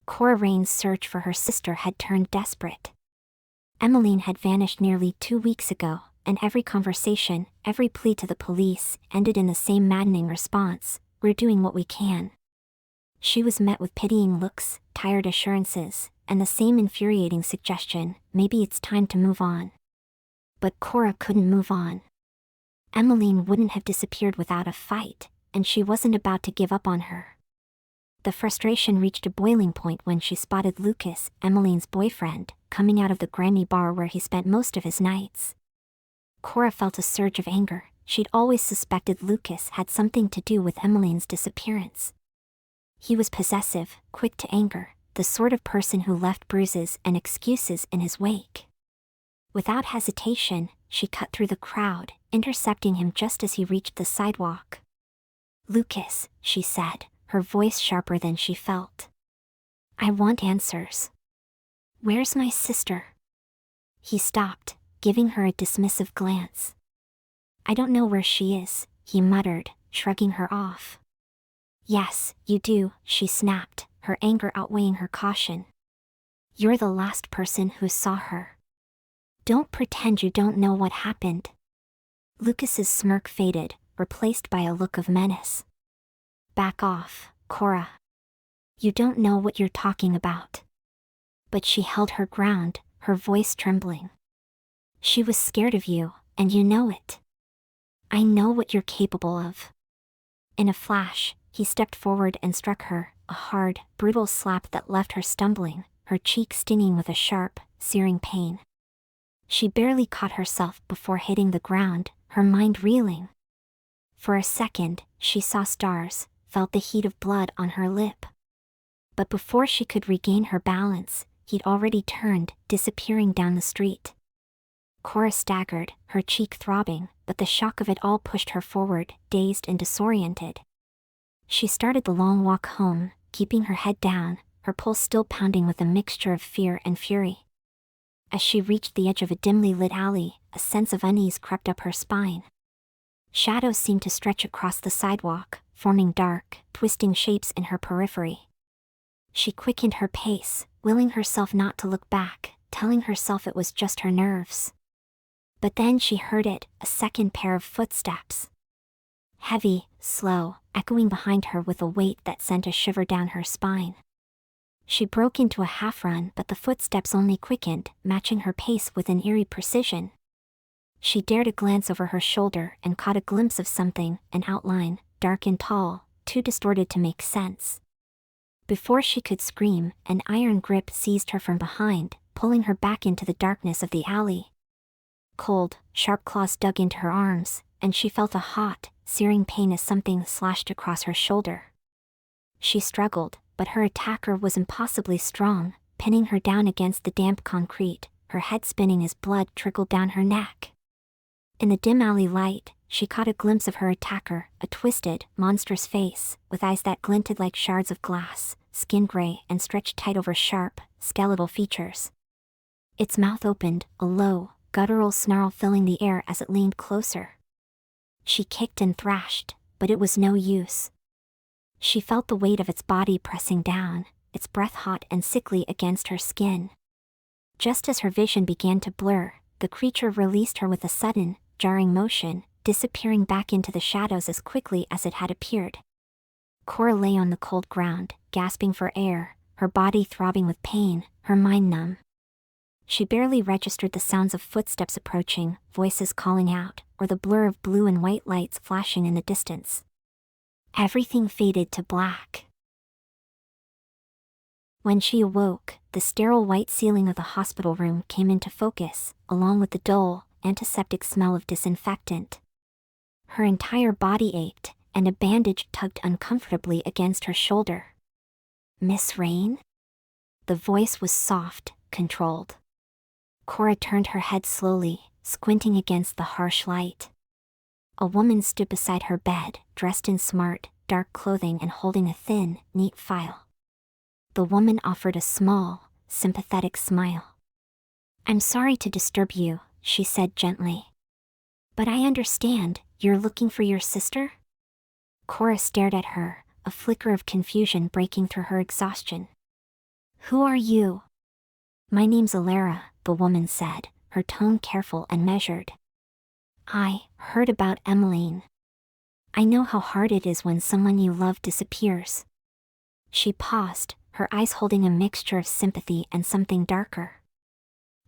Cora Rayne's search for her sister had turned desperate. Emmeline had vanished nearly 2 weeks ago, and every conversation, every plea to the police, ended in the same maddening response: "We're doing what we can." She was met with pitying looks, tired assurances, and the same infuriating suggestion: "Maybe it's time to move on." But Cora couldn't move on. Emmeline wouldn't have disappeared without a fight, and she wasn't about to give up on her. The frustration reached a boiling point when she spotted Lucas, Emmeline's boyfriend, coming out of the grimy bar where he spent most of his nights. Cora felt a surge of anger. She'd always suspected Lucas had something to do with Emmeline's disappearance. He was possessive, quick to anger, the sort of person who left bruises and excuses in his wake. Without hesitation, she cut through the crowd, intercepting him just as he reached the sidewalk. "Lucas," she said, her voice sharper than she felt. "I want answers. Where's my sister?" He stopped, giving her a dismissive glance. "I don't know where she is," he muttered, shrugging her off. "Yes, you do," she snapped, her anger outweighing her caution. "You're the last person who saw her. Don't pretend you don't know what happened." Lucas's smirk faded, replaced by a look of menace. "Back off, Cora. You don't know what you're talking about." But she held her ground, her voice trembling. "She was scared of you, and you know it. I know what you're capable of." In a flash, he stepped forward and struck her, a hard, brutal slap that left her stumbling, her cheek stinging with a sharp, searing pain. She barely caught herself before hitting the ground, her mind reeling. For a second, she saw stars, felt the heat of blood on her lip. But before she could regain her balance, he'd already turned, disappearing down the street. Cora staggered, her cheek throbbing, but the shock of it all pushed her forward, dazed and disoriented. She started the long walk home, keeping her head down, her pulse still pounding with a mixture of fear and fury. As she reached the edge of a dimly lit alley, a sense of unease crept up her spine. Shadows seemed to stretch across the sidewalk, forming dark, twisting shapes in her periphery. She quickened her pace, willing herself not to look back, telling herself it was just her nerves. But then she heard it, a second pair of footsteps. Heavy, slow, echoing behind her with a weight that sent a shiver down her spine. She broke into a half-run, but the footsteps only quickened, matching her pace with an eerie precision. She dared a glance over her shoulder and caught a glimpse of something, an outline, dark and tall, too distorted to make sense. Before she could scream, an iron grip seized her from behind, pulling her back into the darkness of the alley. Cold, sharp claws dug into her arms, and she felt a hot, searing pain as something slashed across her shoulder. She struggled, but her attacker was impossibly strong, pinning her down against the damp concrete, her head spinning as blood trickled down her neck. In the dim alley light, she caught a glimpse of her attacker, a twisted, monstrous face, with eyes that glinted like shards of glass, skin gray and stretched tight over sharp, skeletal features. Its mouth opened, a low, guttural snarl filling the air as it leaned closer. She kicked and thrashed, but it was no use. She felt the weight of its body pressing down, its breath hot and sickly against her skin. Just as her vision began to blur, the creature released her with a sudden, jarring motion, disappearing back into the shadows as quickly as it had appeared. Cora lay on the cold ground, gasping for air, her body throbbing with pain, her mind numb. She barely registered the sounds of footsteps approaching, voices calling out, or the blur of blue and white lights flashing in the distance. Everything faded to black. When she awoke, the sterile white ceiling of the hospital room came into focus, along with the dull, antiseptic smell of disinfectant. Her entire body ached, and a bandage tugged uncomfortably against her shoulder. "Miss Rayne?" The voice was soft, controlled. Cora turned her head slowly, squinting against the harsh light. A woman stood beside her bed, dressed in smart, dark clothing and holding a thin, neat file. The woman offered a small, sympathetic smile. "I'm sorry to disturb you," she said gently. "But I understand, you're looking for your sister?" Cora stared at her, a flicker of confusion breaking through her exhaustion. Who are you? My name's Alara, the woman said, her tone careful and measured. I heard about Emmeline. I know how hard it is when someone you love disappears. She paused, her eyes holding a mixture of sympathy and something darker.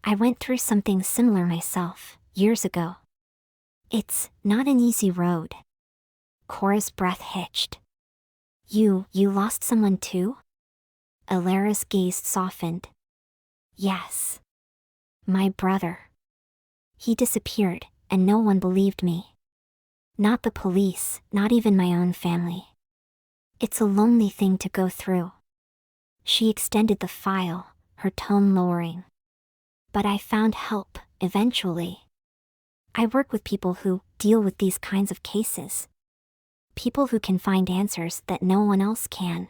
I went through something similar myself, years ago. It's not an easy road. Cora's breath hitched. You lost someone too? Alara's gaze softened. Yes. My brother. He disappeared, and no one believed me. Not the police, not even my own family. It's a lonely thing to go through. She extended the file, her tone lowering. But I found help, eventually. I work with people who deal with these kinds of cases. People who can find answers that no one else can.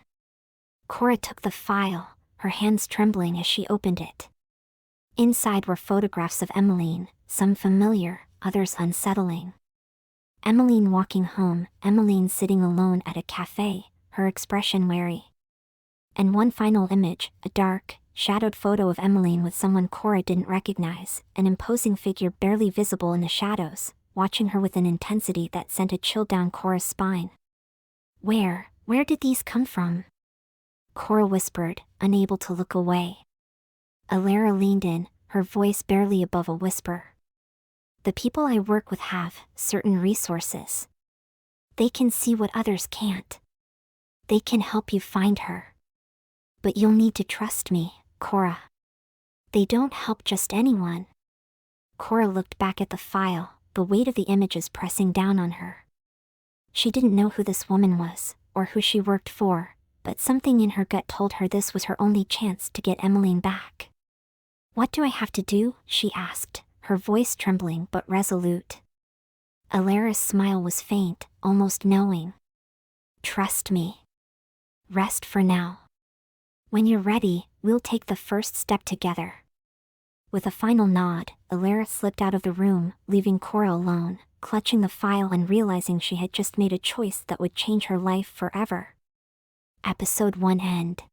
Cora took the file, her hands trembling as she opened it. Inside were photographs of Emmeline, some familiar, others unsettling. Emmeline walking home, Emmeline sitting alone at a cafe, her expression wary. And one final image, a dark, shadowed photo of Emmeline with someone Cora didn't recognize, an imposing figure barely visible in the shadows, watching her with an intensity that sent a chill down Cora's spine. Where did these come from? Cora whispered, unable to look away. Alara leaned in, her voice barely above a whisper. The people I work with have certain resources. They can see what others can't. They can help you find her. But you'll need to trust me, Cora. They don't help just anyone. Cora looked back at the file, the weight of the images pressing down on her. She didn't know who this woman was, or who she worked for, but something in her gut told her this was her only chance to get Emmeline back. What do I have to do? She asked, her voice trembling but resolute. Alara's smile was faint, almost knowing. Trust me. Rest for now. When you're ready, we'll take the first step together. With a final nod, Alara slipped out of the room, leaving Cora alone, clutching the file and realizing she had just made a choice that would change her life forever. Episode 1 end.